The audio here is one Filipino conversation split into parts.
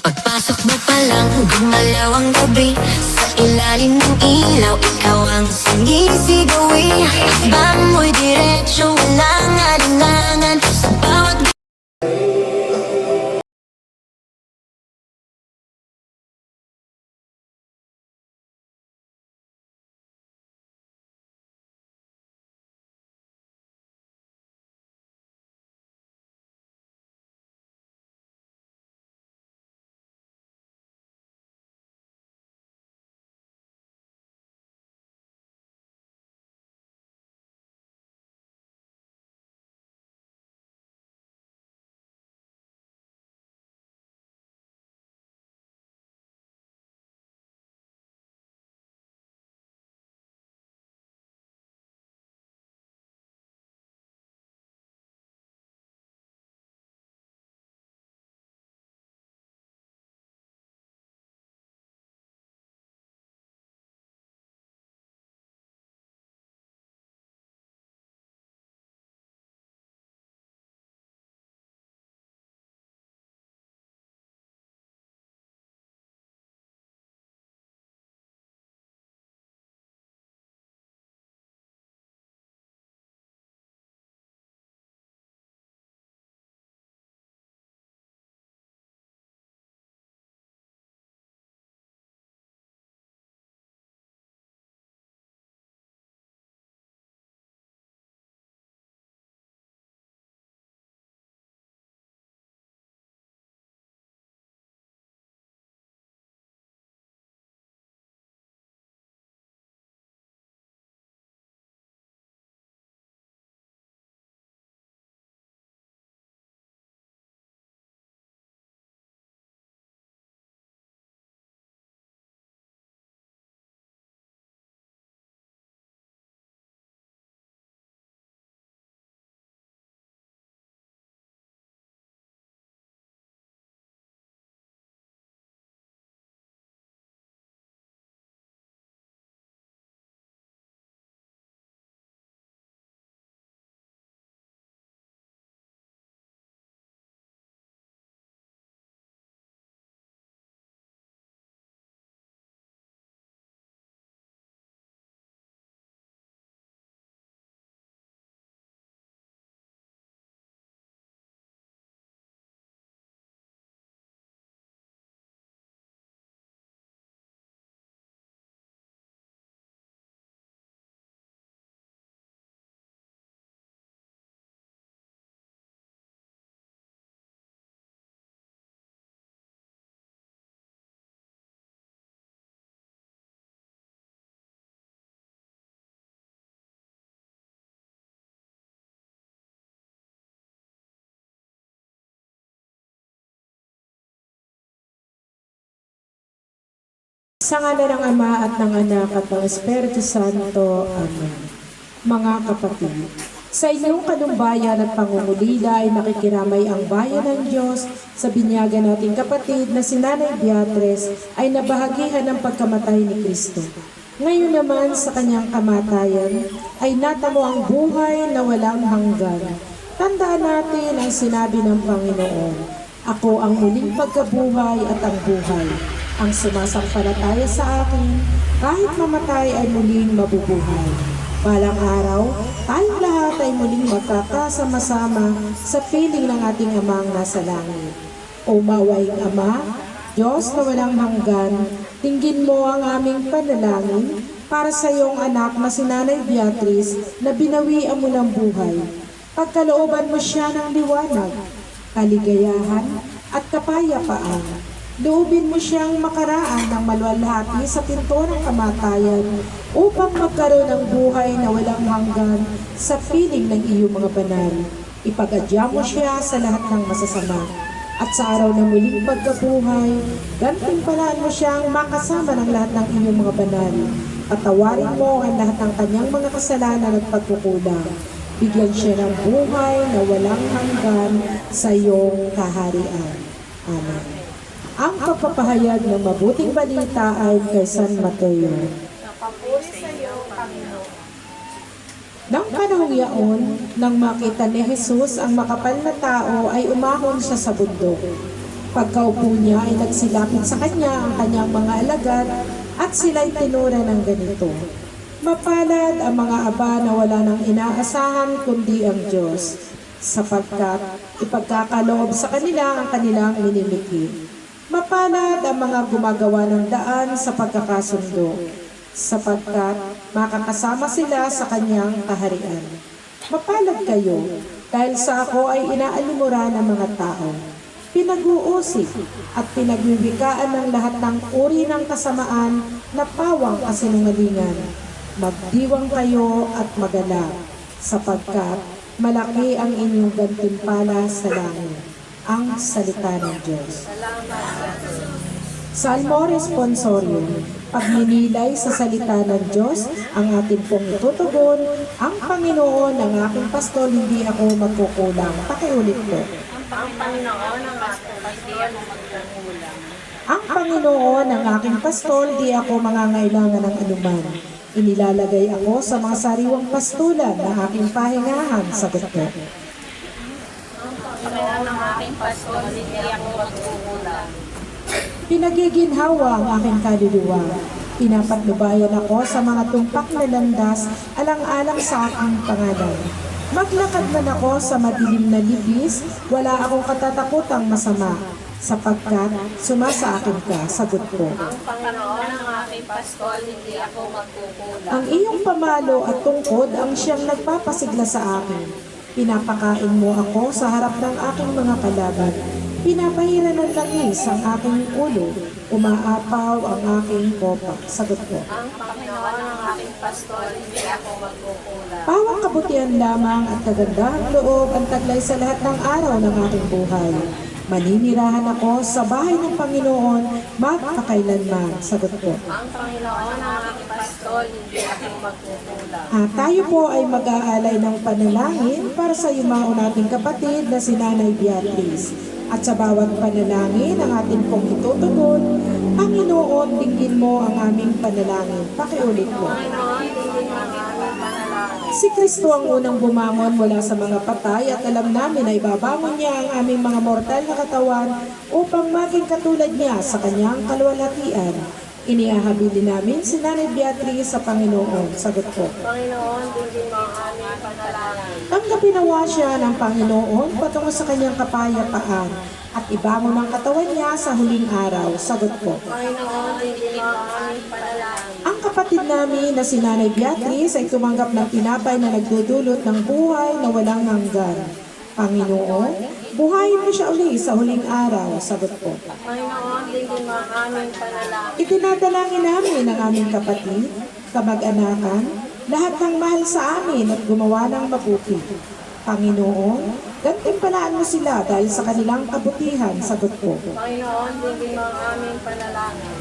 Pagpasok mo pa lang, gumalaw ang gabi. Sa ilalim ng ilaw, ikaw ang sinisigawi. Bang mo'y diretsyo, walang alinlangan. Sa bawat Sa ngala ng Ama at ng Anak at ng Espiritu Santo. Amen. Mga kapatid, sa inyong kanumbayan at pangungulila ay nakikiramay ang bayan ng Diyos. Sa binyagan nating kapatid na si Nanay Beatriz ay nabahagihan ng pagkamatay ni Kristo. Ngayon naman sa kanyang kamatayan ay natamo ang buhay na walang hanggan. Tandaan natin ang sinabi ng Panginoon, "Ako ang muling pagkabuhay at ang buhay. Ang sumasampalataya sa akin, kahit mamatay ay muling mabubuhay." Balang araw, tayong lahat ay muling magkakasama-sama sa piling ng ating Amang nasa langit. O mawaing Ama, Diyos na walang hanggan, tinggin mo ang aming panalangin para sa iyong anak na si Nanay Beatriz na binawian mo ng buhay. Pagkalooban mo siya ng liwanag, kaligayahan at kapayapaan. Loobin mo siyang makaraan ng maluwalhati sa pinto ng kamatayan upang magkaroon ng buhay na walang hanggan sa piling ng iyong mga banal. Ipag-adya mo siya sa lahat ng masasama. At sa araw ng muling pagkabuhay, gantimpalaan mo siyang makasama ng lahat ng iyong mga banal. Patawarin mo ang lahat ng kanyang mga kasalanan at pagkukulang. Bigyan siya ng buhay na walang hanggan sa iyong kaharian. Amen. Ang pagpapahayag ng mabuting balita ay kay San Mateo. Napapuri sa iyo, Panginoon. Nang panahong yaon, nang makita ni Jesus ang makapal na tao ay umahon siya sa bundok. Pagkaupo niya ay nagsilapit sa kanya ang kanyang mga alagad at sila'y tinura ng ganito. Mapalad ang mga aba na wala nang inaasahan kundi ang Diyos, sapagkat ipagkakaloob sa kanila ang kanilang minimiki. Mapalad ang mga gumagawa ng daan sa pagkakasundo, sapagkat makakasama sila sa kanyang kaharian. Mapalad kayo, dahil sa ako ay inaalimura ng mga tao. Pinag-uusig at pinagwiwikaan ng lahat ng uri ng kasamaan na pawang kasinungalingan. Magdiwang kayo at magalak, sapagkat malaki ang inyong gantimpala sa langit. Ang salita ng Diyos. Salmo Responsorium. Pagninilay sa salita ng Diyos, ang atin pong itutugon, ang Panginoon ang aking pastol, hindi ako magkukulang. Pakiulit po. Ang Panginoon ang aking pastol, magkukulang. Ang Panginoon ang aking pastol, di ako mangangailangan ng anuman. Inilalagay ako sa mga sariwang pastulan na aking pahingahan, sagot ko. Panginoon ang aking pastol, hindi ako magkukulang. Pinagiginhawa ang aking kaluluwa. Pinapatnubayan ako sa mga tumpak na landas, alang-alang sa aking pangalan. Maglakad man ako sa madilim na libis, wala akong katatakutang masama, sapagkat sumasa akin ka, sagot ko. Ang Panginoon ang aking pastol, hindi ako magkukulang. Ang iyong pamalo at tungkod ang siyang nagpapasigla sa akin. Pinapakain mo ako sa harap ng aking mga kalaban. Pinapahira ng langis ang aking ulo. Umaapaw ang aking kopa. Sagot ko. Ang Panginoon ang aking pastol, hindi ako magkukulang. Pawang kabutihan lamang at kagandahang loob ang taglay sa lahat ng araw ng aking buhay. Maninirahan ako sa bahay ng Panginoon magpakailanman. Sagot ko. Ang Panginoon ang aking pastol, hindi ako magkukulang. Tayo po ay mag-aalay ng panalangin para sa yumao nating kapatid na si Nanay Beatrice. At sa bawat panalangin ang atin pong itutugon, Panginoon, dinggin mo ang aming panalangin. Pakiulit po. Panginoon, hindi mo ang aming panalangin. Si Kristo ang unang bumangon mula sa mga patay at alam namin na ibabangon niya ang aming mga mortal na katawan upang maging katulad niya sa kanyang kaluwalhatian. Inihahabili namin si Nanay Beatrice sa Panginoon. Sagot ko. Panginoon, hindi mo ang aming panalangin. Tanggapin nawa siya ng Panginoon patungo sa kanyang kapayapaan at ibangon ang katawan niya sa huling araw. Sagot ko. Panginoon, hindi mo ang aming panalangin. Ang kapatid namin na si Nanay Beatrice ay tumanggap ng tinapay na nagdudulot ng buhay na walang hanggan. Panginoon, buhayin mo siya uli sa huling araw. Sagot ko. Panginoon, hindi mo ang aming panalangin. Itinadalangin namin ang aming kapatid, kamag-anakan, lahat ng mahal sa amin at gumawa ng mabuti. Panginoon, gantimpalaan mo sila dahil sa kanilang kabutihan. Sagot ko. Panginoon, hindi mo ang aming panalangin.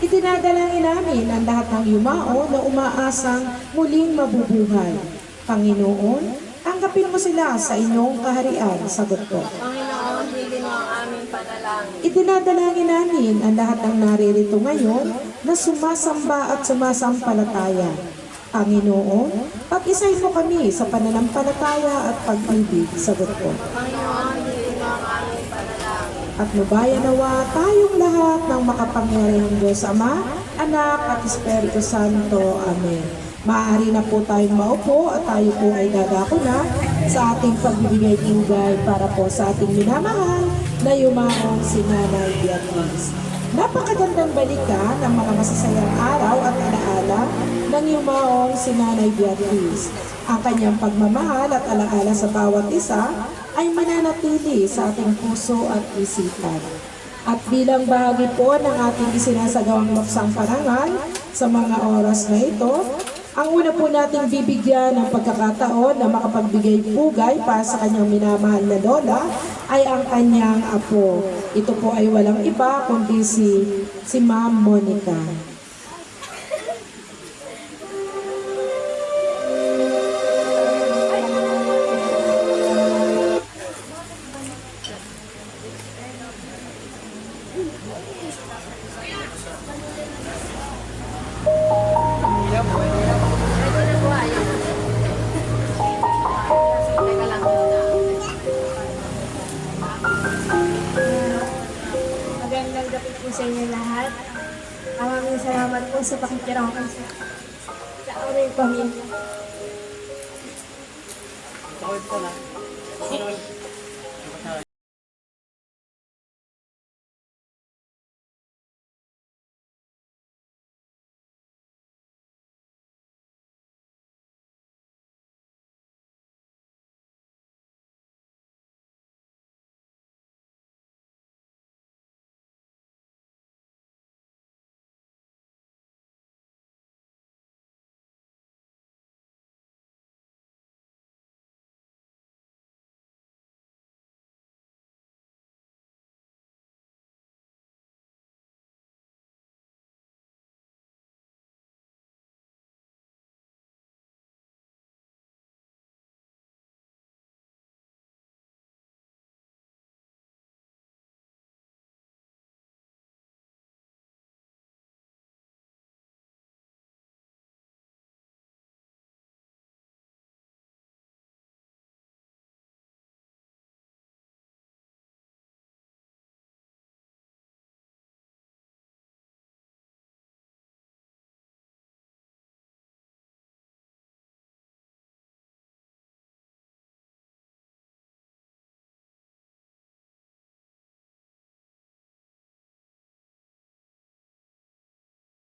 Itinadalangin namin ang lahat ng yumao na umaasang muling mabubuhay. Panginoon, tanggapin mo sila sa inyong kaharian. Sagot ko. Panginoon, hindi mo ang aming panalangin. Itinadalangin namin ang lahat ng naririto ngayon na sumasamba at sumasampalataya. Panginoon, pag-isay mo kami sa pananampalataya at pag-ibig. Sagot ko. Panginoon, hindi mo ang aming panalangin. At nubayan nawa tayong lahat ng makapangyarihang Diyos Ama, Anak at Espiritu Santo. Amen. Maaari na po tayong maupo at tayo po ay dadako na sa ating pagbibigay-bigay para po sa ating minamahal na yumaong si Nanay Beatrice. Napakagandang balita ng mga masasayang araw at alaala ng yumaong si Nanay Beatrice. Ang kanyang pagmamahal at alaala sa bawat isa ay mananatili sa ating puso at isipan. At bilang bahagi po ng ating isinasagawang luksang parangal sa mga oras na ito, ang una po nating bibigyan ng pagkakataon na makapagbigay pugay para sa kanyang minamahal na lola ay ang kanyang apo. Ito po ay walang iba kundi si Ma'am Monica. Teka lang muna. po sa inyo lahat. Maraming salamat po sa pakikirama sa aming pamilya.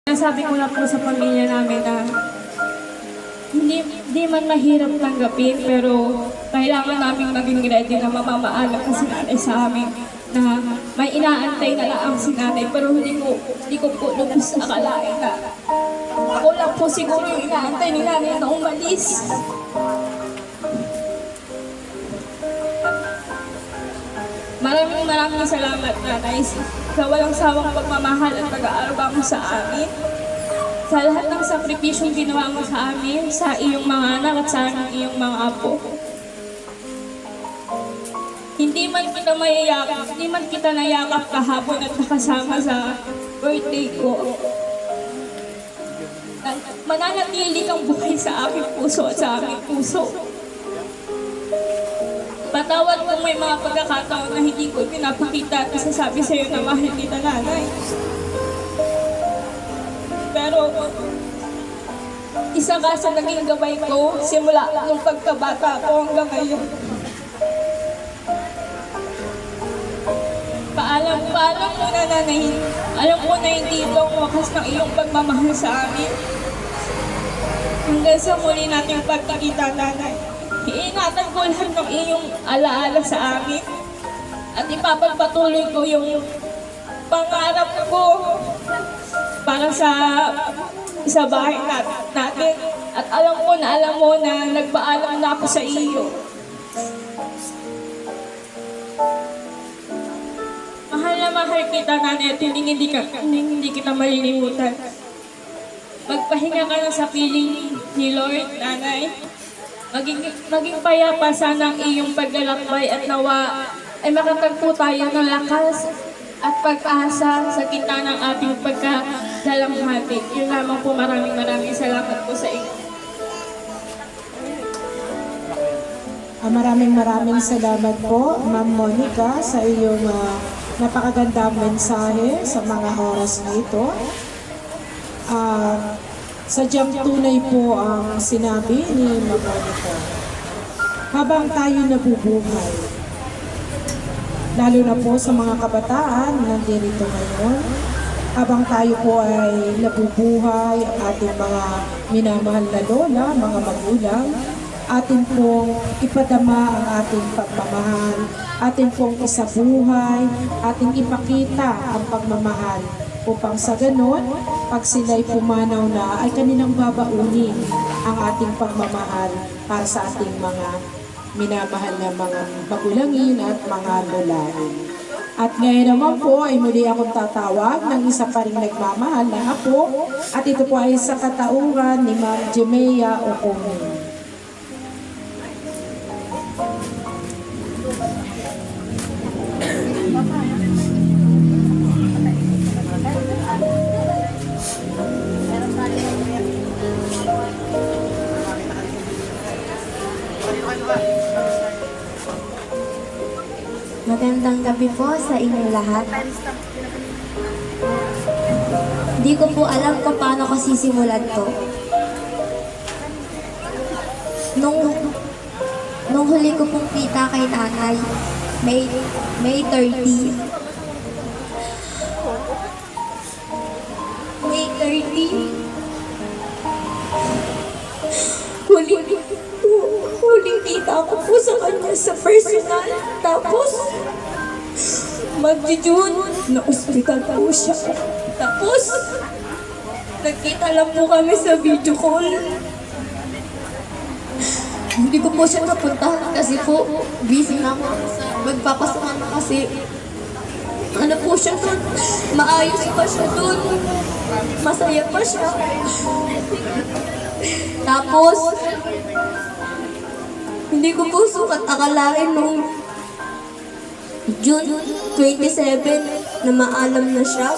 Sabi ko na po sa pamilya namin na hindi man mahirap tanggapin, pero kailangan namin maging ready na mamamaalam kasi nanay sa amin na may inaantay na lang si nanay, pero hindi ko po lubos akalain na ako lang po siguro yung inaantay ni nanay na umalis. Maraming salamat, nanay, sa walang sawang pagmamahal at pag-aarba mo sa amin. Sa lahat ng sakripisyong ginawa mo sa amin, sa iyong mga anak at sa iyong mga apo. Hindi man kita nayakap kahapon at nakasama sa birthday ko. Mananatili kang buhay sa aking puso at sa aming puso. Patawad kung may mga pagkakataon na hindi ko pinapakita at nasasabi sa iyo na mahal kita, nanay. Pero isa ka sa naging gabay ko simula nung pagkabata ko hanggang ngayon. Paalam muna, nanay. Alam ko na hindi ito ang wakas ng iyong pagmamahal sa amin. Hanggang sa muli nating pagkakita, nanay. Iingatan ko lahat ng iyong alaala sa amin. At ipapagpatuloy ko yung pangarap ko para sa bahay natin. At alam mo na nagpaalam na ako sa iyo. Mahal na mahal kita, nanay, at hindi kita malilimutan. Magpahinga ka na sa piling ni Lord, nanay. Maging payapa sana ang iyong paglalakbay at nawa ay makatagpo tayo ng lakas at pag-asa sa gitna ng ating pagkadalamhati. Yun lamang po, maraming salamat po sa inyo. Maraming salamat po, Ma'am Monica, sa iyong napakagandang mensahe sa mga oras na ito. Sadyang tunay po ang sinabi ni Ma'am Monica. Habang tayo nabubuhay, lalo na po sa mga kabataan na nandito ngayon, habang tayo po ay nabubuhay, ang ating mga minamahal na lola, mga magulang, atin pong ipadama ang ating pagmamahal, atin pong isabuhay, ating ipakita ang pagmamahal, upang sa ganon, pag sila'y pumanaw na, ay kanilang babaunin ang ating pagmamahal para sa ating mga minamahal na mga magulangin at mga lolain. At ngayon naman po ay muli akong tatawag ng isa pa ring nagmamahal na apo, at ito po ay sa katauhan ni Ma'am Jemea Ocomin. Magandang gabi po sa inyong lahat. Hindi ko po alam kung paano ko sisimulan to. Nung huli ko pong kita kay nanay, May 30. May 30. Huling kita ko po sa kanya sa personal. Tapos, mag-June, na-hospital po siya. Tapos, nagkita lang po kami sa video call. Hindi ko po siya napuntahan kasi po, busy na ako sa magpapasama na kasi. Ano po siya doon? Maayos pa siya doon. Masaya pa siya. Tapos, hindi ko po sukat akalain nung June 27 na maalam na siya.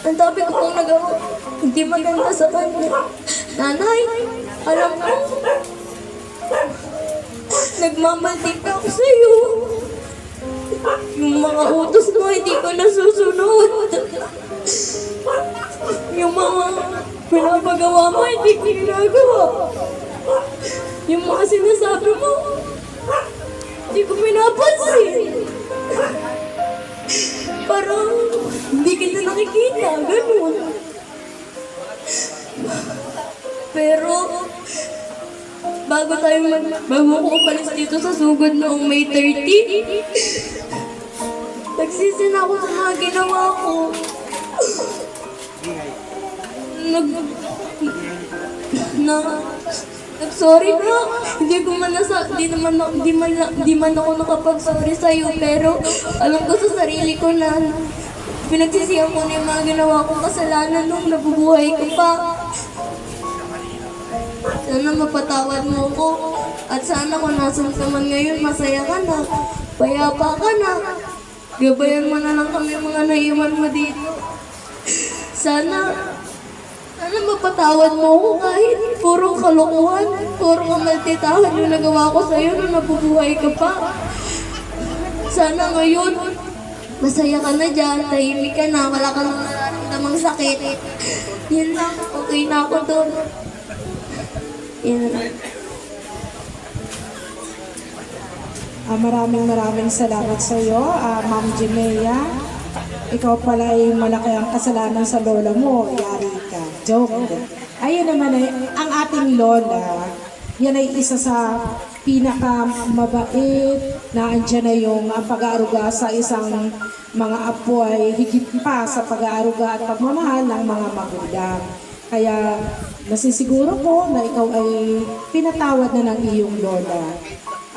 Ang dami ko pong nagawa, hindi maganda sa kanya. Nanay, alam mo, nagmamantik ako sa'yo. Yung mga utos mo, hindi ko nasusunod. Yung mga pinapagawa mo, hindi ko ginagawa. Yung mga sinasabi mo, hindi ko pinapansin. Parang hindi kita nakikita, ganun. Pero, bago ko umalis dito sa sugod noong May 30, nagsisi na ako sa mga ginawa ko. Sorry na, hindi man ako nakapag-sorry sa'yo, pero alam ko sa sarili ko na pinagsisihan ko na yung mga ginawa kong kasalanan nung nabubuhay ko pa. Sana mapatawad mo ko, at sana kung nasan ka man ngayon, masaya ka na, payapa ka na. Gabayan mo na lang kami mga naiwan mo dito. Sana mapatawad mo ko kahit puro kalokohan, puro kamaltitahan yung nagawa ko sa'yo nung nabubuhay ka pa. Sana ngayon, masaya ka na dyan, tahimik ka na, wala ka nang nararamdamang sakit. Yun lang, okay na ako doon. Yun lang. Maraming salamat sa iyo, Ma'am Jimea. Ikaw pala ay malaki ang kasalanan sa lola mo, yari ka. Joke. Ayun naman ay, ang ating lola, yan ay isa sa pinakamabait na andyan na yung pag-aaruga sa isang mga apo ay higit pa sa pag-aaruga at pagmamahal ng mga magulang. Kaya nasisiguro ko na ikaw ay pinatawad na ng iyong lola.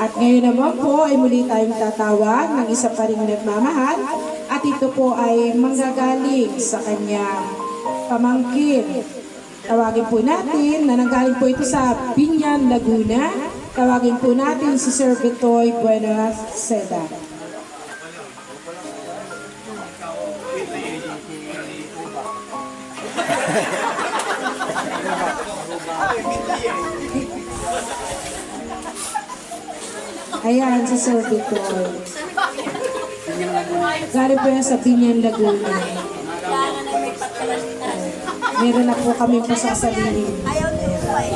At ngayon naman po ay muli tayong tatawag ng isa pa ring nagmamahal at ito po ay manggagaling sa kanyang pamangkin. Tawagin po natin na nanggaling po ito sa Binyan, Laguna. Tawagin po natin si Sir Bitoy Buenas Seda. Ayan, si Sir Bitoy. Galing po yan sa Binyan, Laguna. Meron na po kami pasasalinin. Ayaw niyo po eh.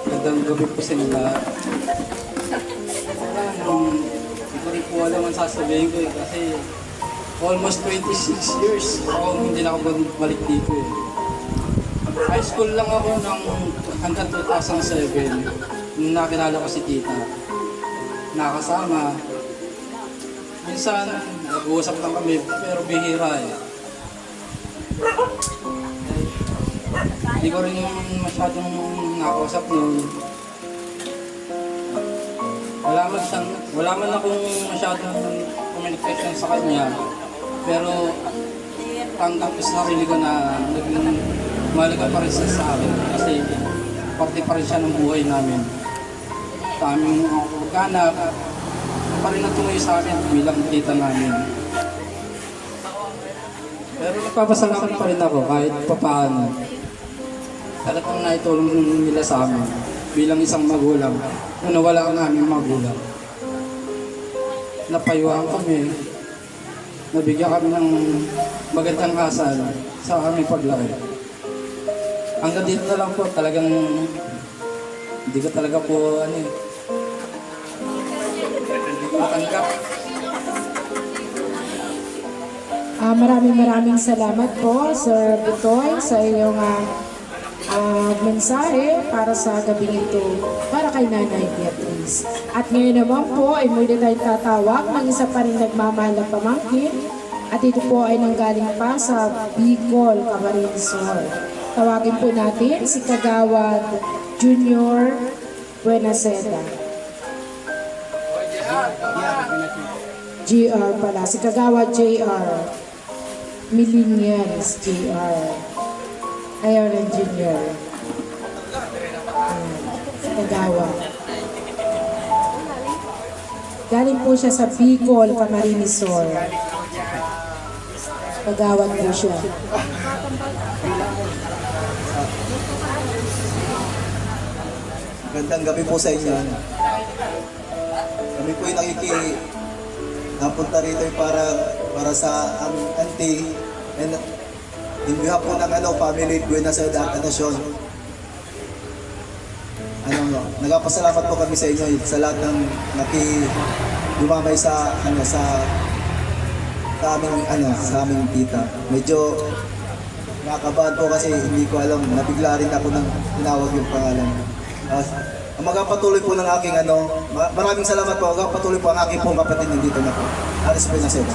Magandang gabi po sa inyo lahat. Hindi ko rin po alam ang sasabihin ko kasi almost 26 years ako hindi na ako balik dito eh. High school lang ako hanggang 2007 nung nakilala ko si tita. Nakasama. Minsan, nag-uusap lang kami pero bihira eh. Hindi ko rin masyadong nakausap noon. Wala man akong masyadong communication sa kanya. Pero tanggap ko sa sarili ko na naging mahalaga pa rin siya sa akin. Kasi parte pa rin siya ng buhay namin. Sa aming pagkanak, pa rin natuloy sa akin bilang tita namin. Pero nagpapasalamat pa rin ako kahit papaano. Talagang naitulong nila sa amin bilang isang magulang na nawala ang aming magulang. Napayuhan kami, nabigyan kami ng magandang asal sa aming paglaki. Hanggang dito na lang po, talagang hindi ko talaga po hindi ko matanggap. Maraming salamat po, Sir Butoy, sa iyong mensahe para sa gabi ito, para kay Nanay Beatrice. At ngayon naman po ay muli tayong tatawag ng isa pa rin nagmamahal na pamangkin. At ito po ay nanggaling pa sa Bicol, Camarines Sur. Tawagin po natin si Kagawad Junior Buenaseda. GR pala, si Kagawad JR. Millennials JR. Ayaw ng Junior. Si Kagawad. Galing po siya sa Bicol, Camarines Sur. Kagawad po siya. Magandang gabi po sa inyo. Kami po yung napunta rito para sa aming auntie and in behalf po ng family Buenaseda Atanasyon. Nagpapasalamat po kami sa inyo sa lahat ng dumamay sa aming tita. Medyo nakakabahan po kasi hindi ko alam, nabigla rin ako nang tinawag yung pangalan. Magpapatuloy po ng aking maraming salamat po. Magpapatuloy po ang aking pong kapatid nandito na po. Aris Buenaseda.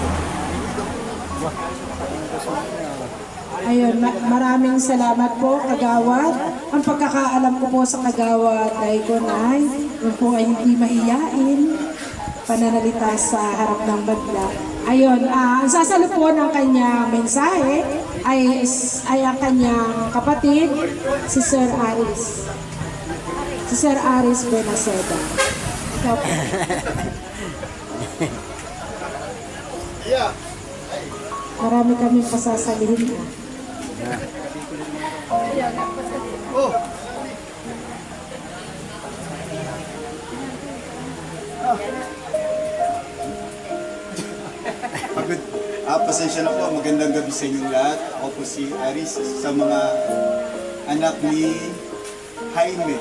Ayun, maraming salamat po, Kagawad. Ang pagkakaalam ko po sa Kagawad ay kunay, yun po ay hindi mahiyain, pananalita sa harap ng bagla. Ayun, ang sasalo po ng kanyang mensahe ay ang kanyang kapatid, si Sir Aris. Si Sir Aris Buenaseda. Ikaw po. Marami kaming pasasalihin. Pagod. Pasensya na po. Magandang gabi sa inyong lahat. Ako po si Aris sa mga anak ni Jaime.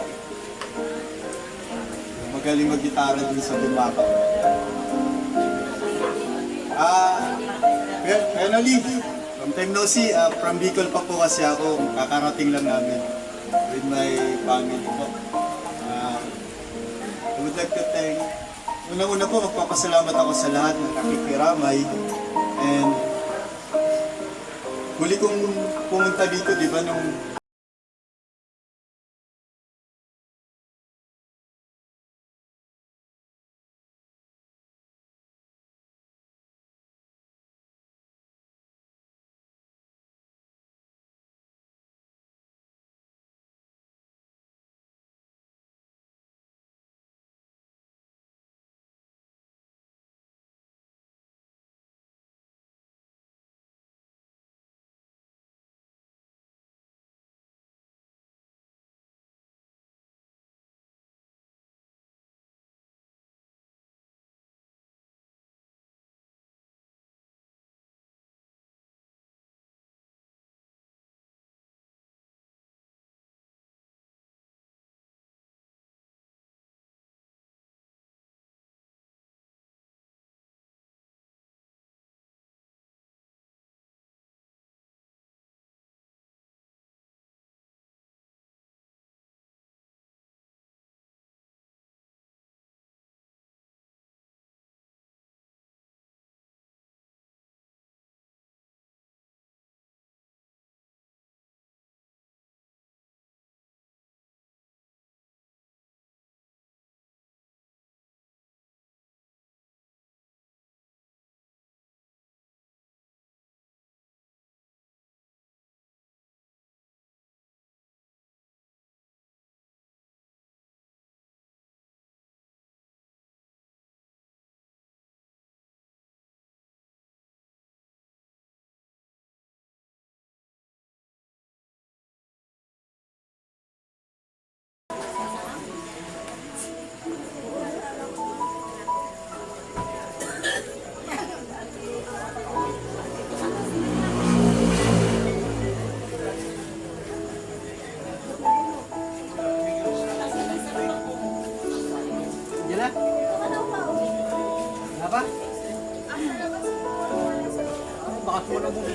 Magaling mag-gitara din sa Dumaka. Finally, long time no see. From Bicol pa po kasi ako. Kakarating lang namin with my family po. I would like to thank unang-una po, magpapasalamat ako sa lahat ng nakikiramay. And huli kong pumunta dito, di ba, nung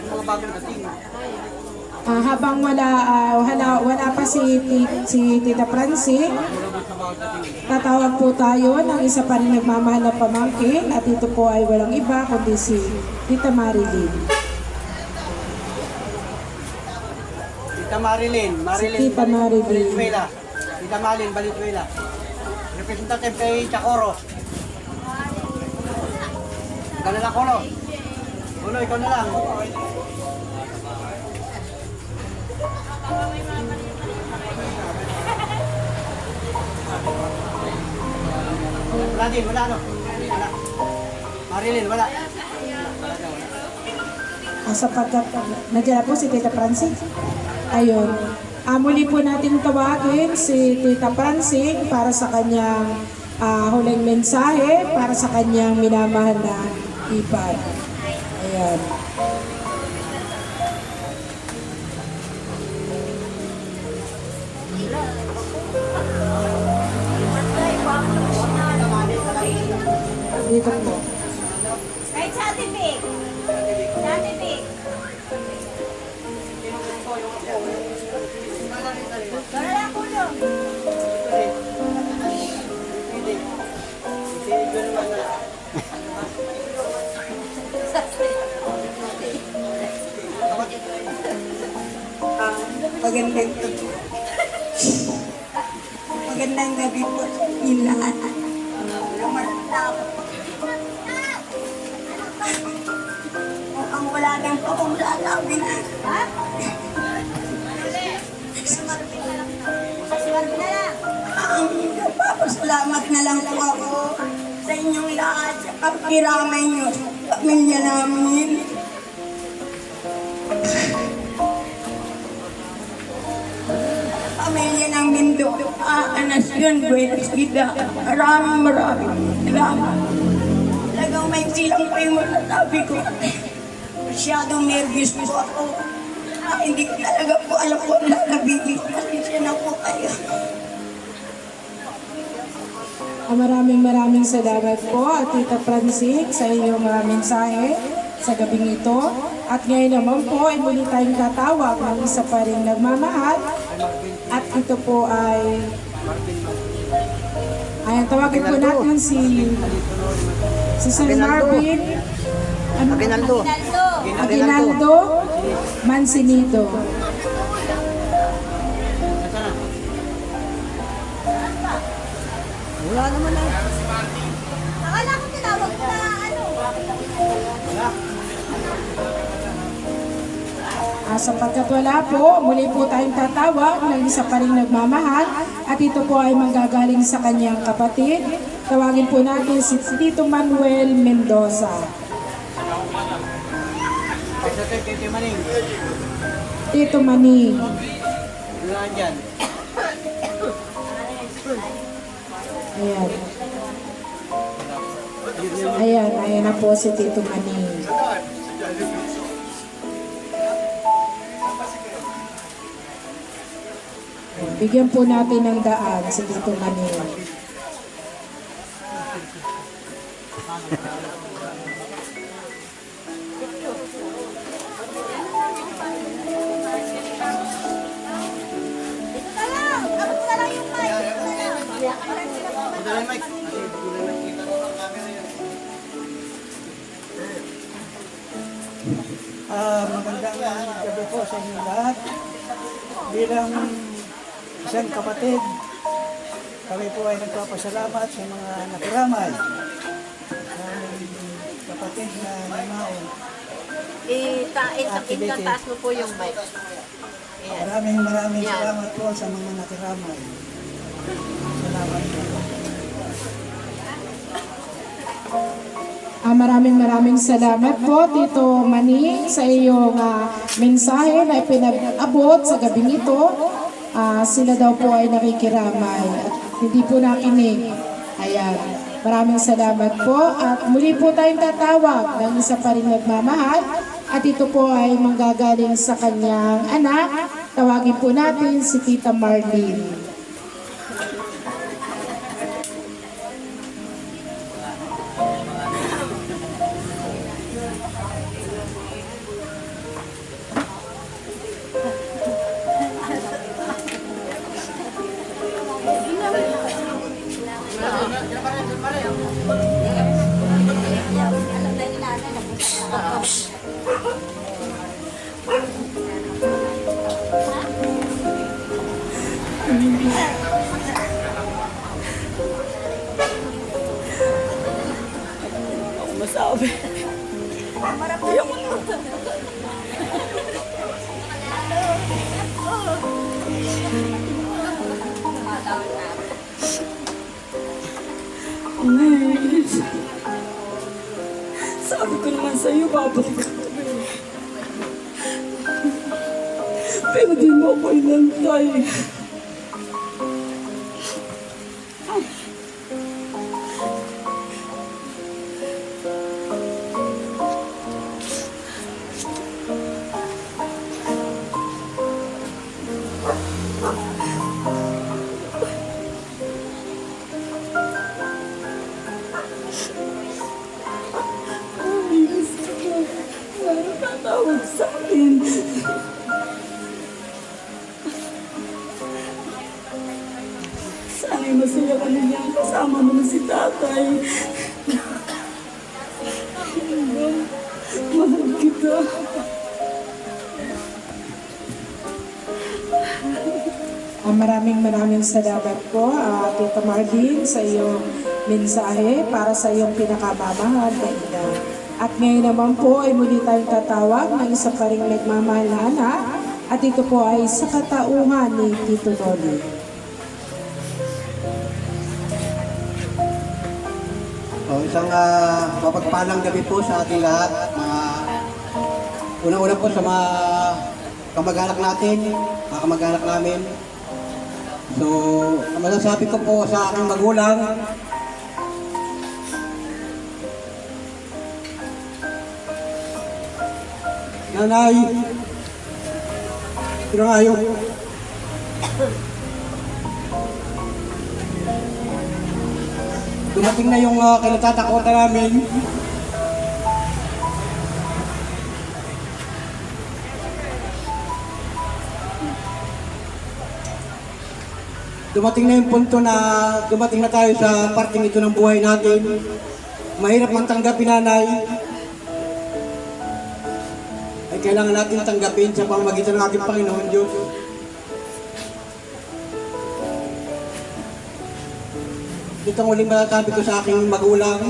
mga bagong dating. Habang wala pa si Tita Francie, tatawag po tayo ng isa pa rin nagmamahal na pamangkin at ito po ay walang iba kundi si Tita Marilyn. Tita Marilyn, Tita Marilyn. Valenzuela. Tita Marilyn Valenzuela. Representative kay Chacoro. Ikaw na lang, Kolo. Kolo, ikaw na lang. Wala din, wala no? Wala. Marilyn, wala. Sapagkat nandiyan na po si Tita Francie. Ayun. Muli po natin tawagin si Tita Francie para sa kanyang huling mensahe para sa kanyang minamahal na ipad. Ayan. Dito po. Kahit sa tibig. Sa tibig. Wala ko lang. Magandang gabi po sa inyo lahat. Ang wala nang po kung sasabi na. Ha? Papasalamat na lang po ako sa inyong lahat sa kapiramay nyo sa pamilya namin. Pamilya ng Bindo, Anasyon, Buenos Vida. Maraming salamat. Talagang may silang pa yung masasabi ko. Masyadong nervous po ako. Hindi ko talaga po alam po na nabibig. Pasensya na po kayo. Maraming salamat po at Tita Francie sa iyong mensahe sa gabing ito. At ngayon naman po ay muli tayong tatawag ng isa pa rin nagmamahal. At ito po ay tawagin po natin si Sir Marvin Aguinaldo Mancinito. Wala naman na. Akala ko tinawag ko na ano. Sapagkat wala po, muli po tayong tatawag ng isa pa rin nagmamahal at ito po ay manggagaling sa kanyang kapatid. Tawagin po natin si Tito Manuel Mendoza. Tito Maning. Tito Maning. Wala dyan. Ayan na po si Tito Maning. Bigyan po natin ng daan si Tito Maning. Dito na lang. Abot na lang yung mic. Punta lang, Mike. Magandang gabi po sa inyo lahat. Bilang isang kapatid, kami po ay nagpapasalamat sa mga nakiramay. Kapatid na Mao. Taas mo po yung mic. Maraming salamat po sa mga nakiramay. Salamat po. Maraming salamat po, Tito Maning, sa iyong mensahe na ipinag-abot sa gabing ito. Sila daw po ay nakikiramay at hindi po nakinig. Ayan, maraming salamat po at muli po tayong tatawag ng isa pa rin nagmamahal at ito po ay manggagaling sa kanyang anak. Tawagin po natin si Tita Marlene. Ako masabi. Iyak ko na. Please. Sabi ko naman sa'yo, babalik ka. Pero di mo ako inantay. Meron ka tawag sa akin. Sana'y masaya ka niyan kasama mo na si tatay. Mahal kita. Maraming salamat po, Tita Marlene, sa iyong mensahe para sa iyong pinakamamahal na ina. At ngayon naman po ay muli tayong tatawag ng isa pa ring nagmamahal na anak, at ito po ay sa katauhan ni Tito Noli. Isang mapagpalang gabi po sa ating lahat. Una-una po sa mga kamag-anak natin, mga kamag-anak namin. So, ang masasabi ko po sa aking magulang, Nanay, pinangayo. Dumating na yung kinatatakutan namin. Dumating na yung punto na dumating na tayo sa parting ito ng buhay natin. Mahirap man tanggapin, nanay. Ay kailangan natin tanggapin sa pamamagitan ng ating Panginoon Diyos. Ito ang uling masasabi ko sa aking magulang.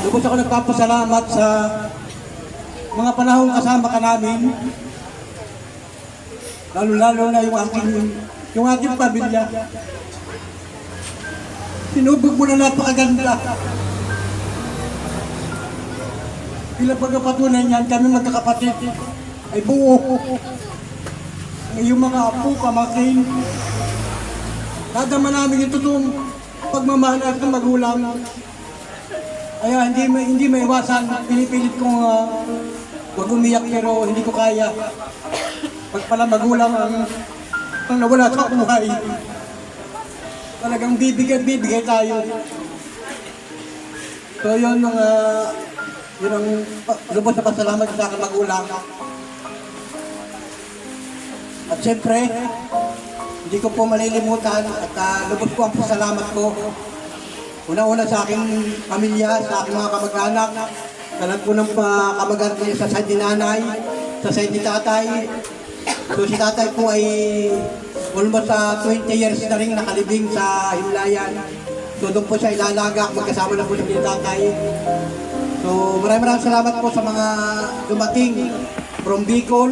Lubos ako nagpapasalamat sa mga panahong kasama ka namin. Lalo-lalo na yung ating pamilya. Sinubog mo na napakaganda. Bilang pagkapatunan yan, kami magkakapatid ay buo. Ang iyong mga apo, pamakin. Nadama namin yung totoong pagmamahal at ng magulang. Kaya hindi maiwasan. Pinipilit kong wag umiyak pero hindi ko kaya. Pag pala magulang ang nawala sa buhay, talagang bibigay tayo. So yun ang lubos na pasalamat sa aking magulang. At siyempre, hindi ko po malilimutan at lubos ko ang pasalamat ko. Una-una sa aking pamilya, sa aking mga kamag-anak, sa lahat po ng kamag-anak niya sa side ni nanay, sa side ni tatay. So si tatay po ay almost 20 years na rin nakalibing sa Himlayan. So doon po siya ilalaga, magkasama na po siya ni tatay. So maraming salamat po sa mga dumating from Bicol,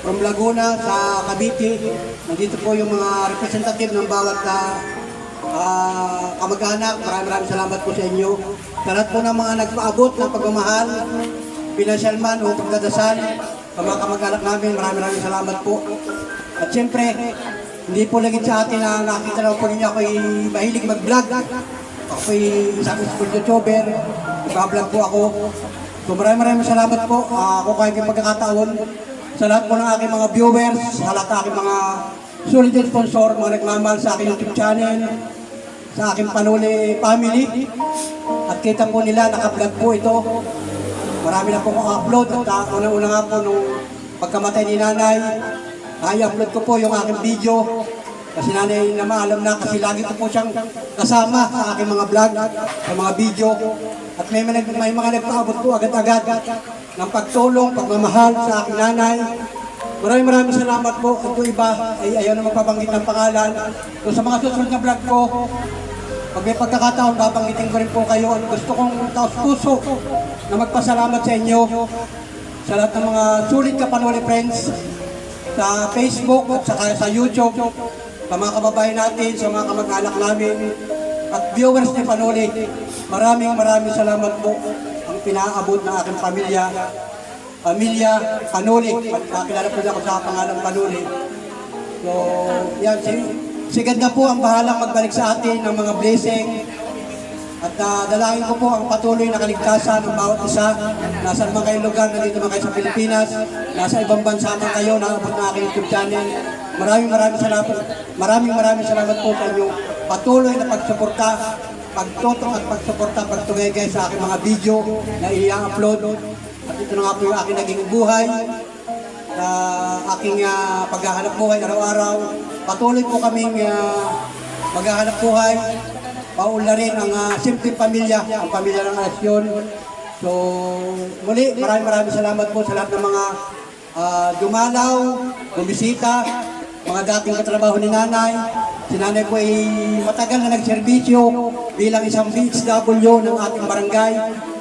from Laguna, sa Cavite. Nandito po yung mga representative ng bawat kamag-anak. Maraming salamat po sa inyo. Sa lahat po ng mga nagpaabot ng pagmamahal, financial man o pagdadasal, sa mga kamag-anak namin, maraming salamat po. At siyempre, hindi po lagi sa atin na nakita na po ninyo ako'y mahilig mag-vlog. Ako'y isang YouTuber, nag-vlog po ako. So maraming salamat po. Ako kahit yung pagkakataon sa lahat po ng aking mga viewers, sa lahat ng aking mga solid sponsor, mga nagmamahal sa aking YouTube channel, sa aking Panuli family. At kita po nila, naka-vlog po ito. Marami na po kong upload at una-una nga po nung pagkamatay ni nanay, ay upload ko po yung aking video. Kasi nanay na maalam na kasi lagi ko po siyang kasama sa aking mga vlog, sa mga video. At may mga nagpaabot po agad-agad ng pagtulong, pagmamahal sa aking nanay. Maraming salamat po. Ito iba ay ayaw na magpabanggit ng pangalan. So sa mga susunod na vlog ko, pag may pagkakataon, babanggitin ko rin po kayo. Gusto kong taos puso na magpasalamat sa inyo sa lahat ng mga sulit kapanuli friends sa Facebook at saka sa YouTube, sa mga kababayan natin, sa mga kamag-anak namin, at viewers ni Panuli. Maraming salamat po ang pinaabot ng aking pamilya Panuli. Kakilala po ako sa pangalan Panuli. So, yan, si God na po ang bahalang magbalik sa atin ng mga blessing. At dalangin ko po ang patuloy na kaligtasan ng bawat isa. Nasaan man kayong lugar, nandito man kayo sa Pilipinas, nasa ibang bansa man kayo, nakapot na aking YouTube channel. Maraming salamat. Maraming salamat po sa inyong patuloy na pagsuporta, pagtutong at pagsuporta, pagtungay sa aking mga video na i-upload. At ito na nga po yung aking naging buhay, na aking paghahanap buhay araw-araw. Patuloy po kaming maghahanap buhay. Paunlarin ang simpleng pamilya, ang pamilya ng Alasyon. So, muli, maraming salamat po sa lahat ng mga dumalaw, bumisita, mga dating katrabaho ni nanay. Si nanay po ay matagal na nagserbisyo bilang isang BHW ng ating barangay.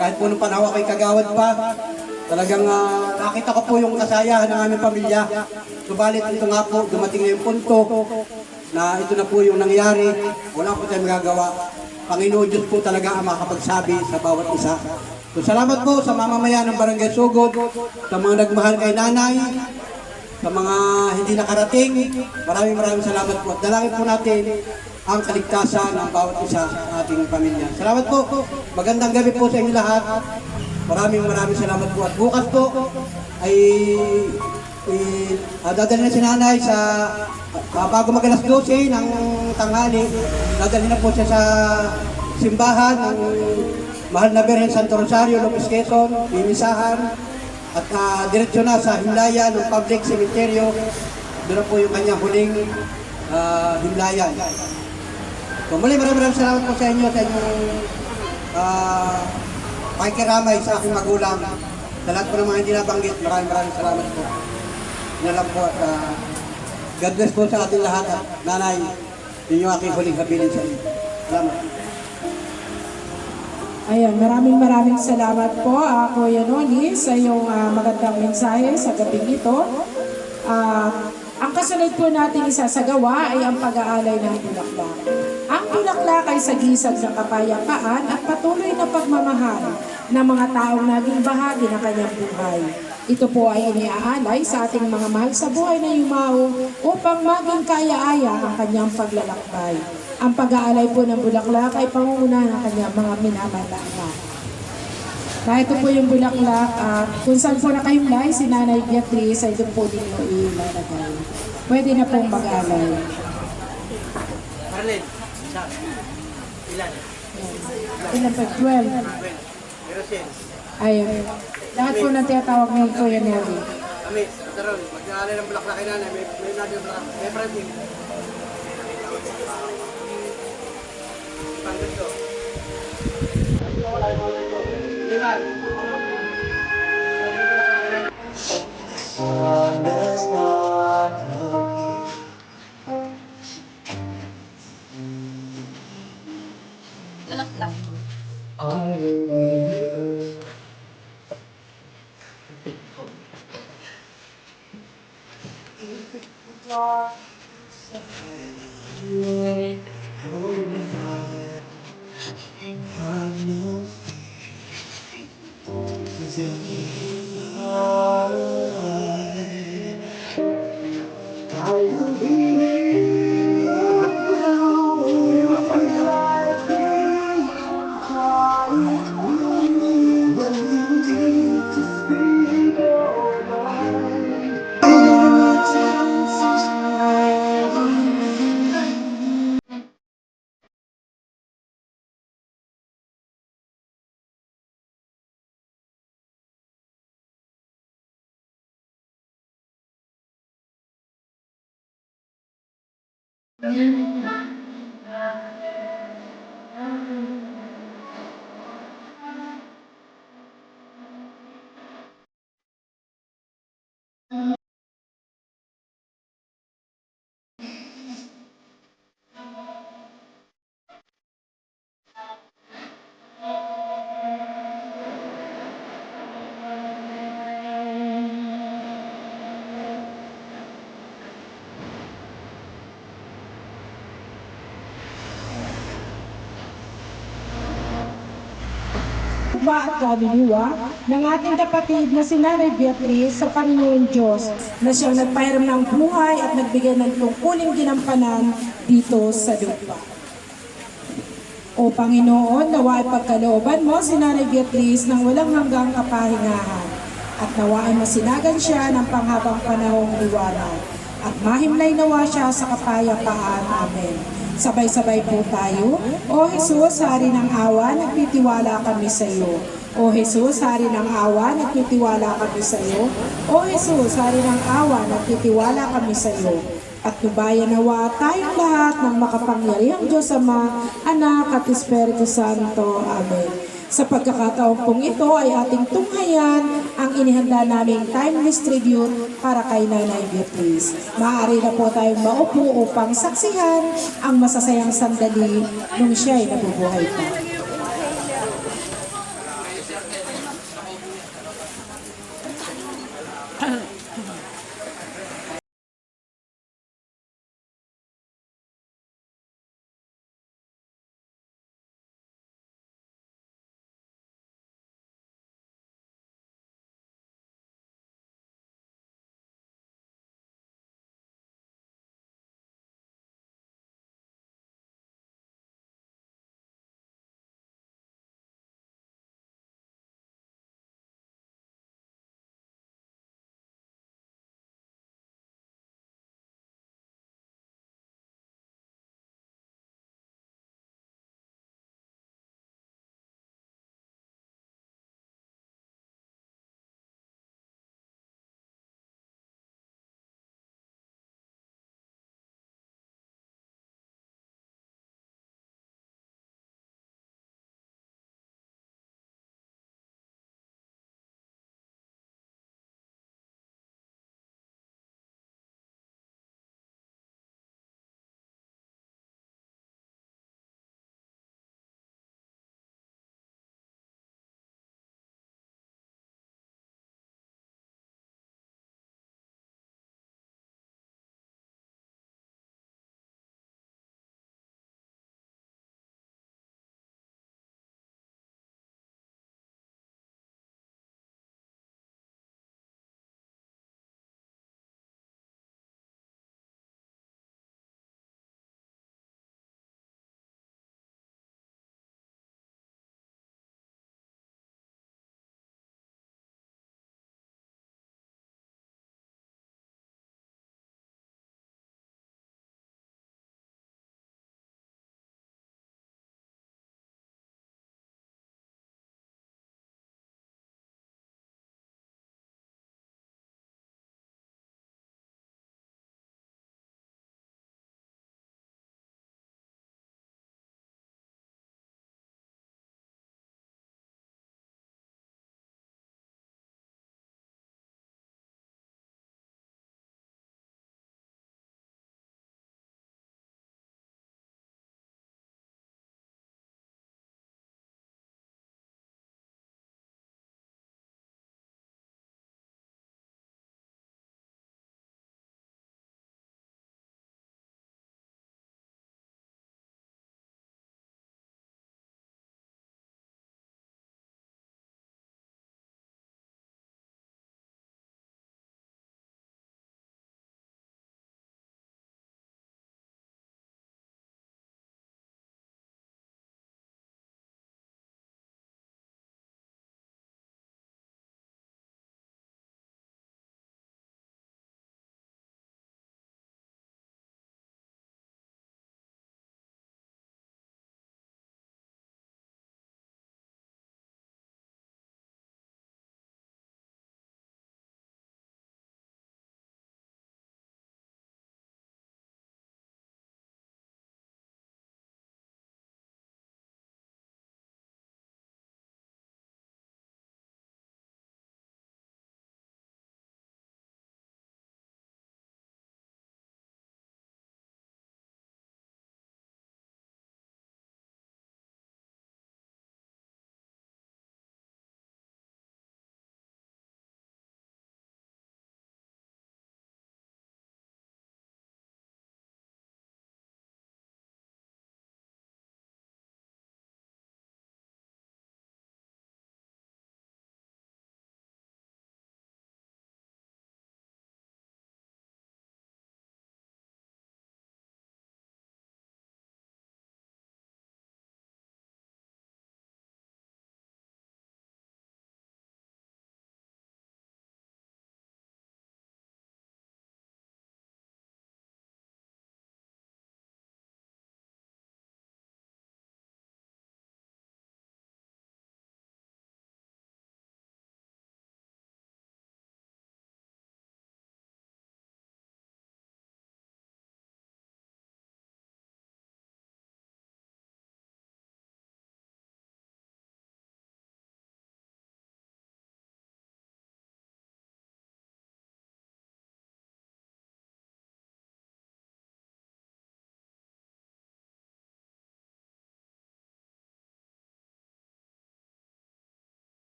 Kahit po nung panahon ako'y kagawad pa, talagang nakita ko po yung kasayahan ng aming pamilya. Subalit ito nga po, dumating na yung punto na ito na po yung nangyari. Wala po tayong magagawa. Panginoon Diyos po talaga ang makapagsabi sa bawat isa. So salamat po sa mamamayan ng Barangay Sugod, sa mga nagmahal kay nanay, sa mga hindi nakarating. Maraming salamat po. At dalangin po natin ang kaligtasan ng bawat isa sa ating pamilya. Salamat po. Magandang gabi po sa inyo lahat. Maraming salamat po. At bukas po ay dadalhin na si nanay sa bago mag-alas 12 ng tanghali. Dadalhin na po siya sa simbahan ng Mahal na Birhen Santo Rosario, Lopez Quezon, mimisahan. At diretsyo na sa himlayan ng public cemetery. Doon na po yung kanyang huling himlayan. So muli maraming salamat po sa inyo, sa inyong pakikiramay sa aking magulang. Sa lahat po ng mga hindi nabanggit, maraming salamat po. Yan lang po at God bless po sa ating lahat at nanay, yun yung aking huling habilin sa inyo. Salamat. Ayan, maraming salamat po, Kuya Noni, sa iyong magandang mensahe sa gabing ito. Ang kasunod po natin isasagawa ay ang pag-aalay ng bulaklak. Ang bulaklak ay sagisag ng kapayapaan at patuloy na pagmamahal ng mga taong naging bahagi ng kanyang buhay. Ito po ay iniaalay sa ating mga mahal sa buhay na yumao upang maging kaya-aya ang kanyang paglalakbay. Ang pag-aalay po ng bulaklak ay pangunguna ng kanyang mga minamalaman. Kaya ito po yung bulaklak at kung saan po nakahimlay si Nanay Beatrice ay doon po ninyo ilalagay. Pwede na pong mag-alay. Marlene, ilan? Ilan pa? 12. Ayun. Lahat po na tinatawag ngayon ko yan Nelly. Kami, karon, mag-aalay ng bulaklak kay nanay, may natin bulaklak, may private. ba at kaluluwa ng ating kapatid na si Nanay Beatrice sa Panginoon Diyos na siyang nagpahiram ng buhay at nagbigay ng tungkuling ginampanan dito sa lupa. O Panginoon, nawa ay pagkalooban mo si Nanay Beatrice ng walang hanggang kapahingahan at nawa ay masinagan siya ng panghabang panahong liwanag at mahimlay nawa siya sa kapayapaan. Amen. Sabay-sabay po tayo. O Jesus, Hari ng awa, nagtitiwala kami sa iyo. O Jesus, Hari ng awa, nagtitiwala kami sa iyo. O Jesus, Hari ng awa, nagtitiwala kami sa iyo. At nubayan nawa tayong lahat ng makapangyarihang Diyos Ama, Anak at Espiritu Santo. Amen. Sa pagkakataon pong ito ay ating tunghayan ang inihanda naming timeless tribute para kay Nanay Beatrice. Maaari na po tayong maupo upang saksihan ang masasayang sandali nung siya ay nabubuhay pa.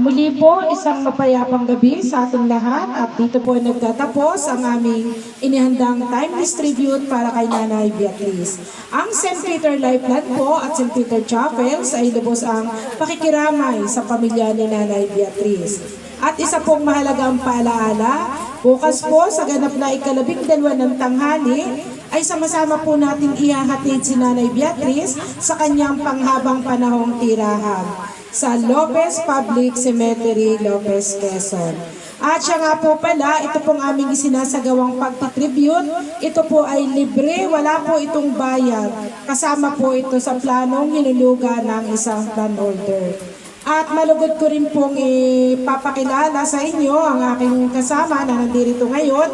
Muli po, isang mapayapang gabi sa ating lahat at dito po nagtatapos ang aming inihandang timeless tribute para kay Nanay Beatriz. Ang St. Peter Lifeline po at St. Peter Chapels ay lubos ang pakikiramay sa pamilya ni Nanay Beatriz. At isa pong mahalagang paalaala, bukas po sa ganap na ika-12 ng tanghali, ay sama-sama po natin ihahatid si Nanay Beatriz sa kanyang panghabang panahong tirahan sa Lopez Public Cemetery, Lopez, Quezon. At siya nga po pala, ito pong aming isinasagawang pagtitribute. Ito po ay libre, wala po itong bayad. Kasama po ito sa planong hinulugan ng isang plan holder. At malugod ko rin pong ipapakilala sa inyo ang aking kasama na nandito ngayon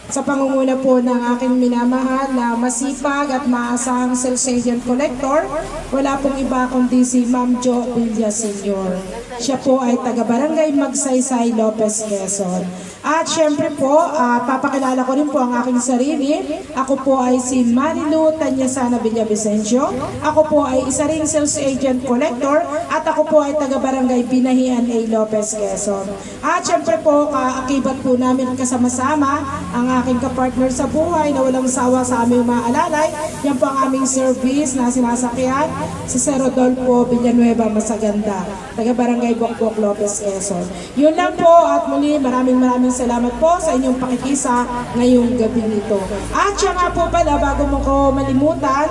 sa pangunguna po ng aking minamahal na masipag at maasang self-agent collector. Wala pong iba kundi si Ma'am Jo Villa Sr. Siya po ay taga-barangay Magsaysay, Lopez, Quezon. At syempre po, papakilala ko rin po ang aking sarili. Ako po ay si Marilu Tanyasana Villavicencio. Ako po ay isa ring self-agent collector at ako po ay taga-barangay Binahian A, Lopez, Quezon. At syempre po, kaakibat po namin kasama-sama ang aking kapartner sa buhay na walang sawa sa aming maalalay. Yan po ang aming service na sinasakyan, si Sir Rodolfo Villanueva Masaganda, taga-barangay Bokbok, Lopez, Quezon. Yun lang po at muli maraming salamat po sa inyong pakikisa ngayong gabi nito. At siya nga po pala, bago mo ko malimutan,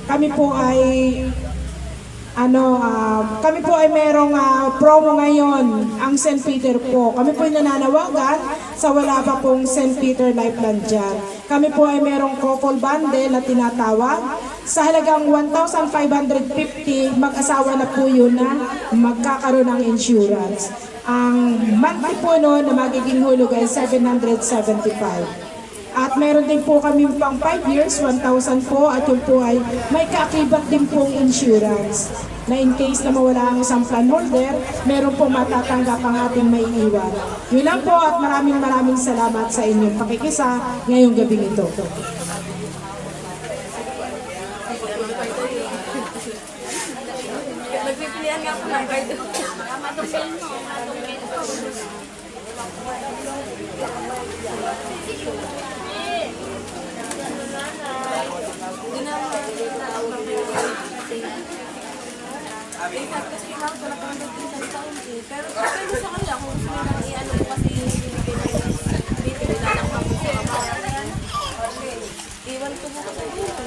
kami po ay merong promo ngayon, ang St. Peter po. Kami po ay nananawagan sa wala pa pong St. Peter Lifeline dyan. Kami po ay merong couple bundle na tinatawag. Sa halagang 1,550, mag-asawa na po yun na magkakaroon ng insurance. Ang monthly po noon na magiging hulog ay 775. At meron din po kami pang 5 years, 1,000 po, at yun po ay may kaakibat din pong insurance na in case na mawala ang isang plan holder, meron pong matatanggap ang ating maiiwan. Yun lang po at maraming salamat sa inyong pakikisa ngayong gabi nito. Pamilihan nga po ng card. Pero sabi sa kanila kung gusto nila i-ano ko kasi bibili na lang ako sa kabayan. Iwan ko mo kasi dito.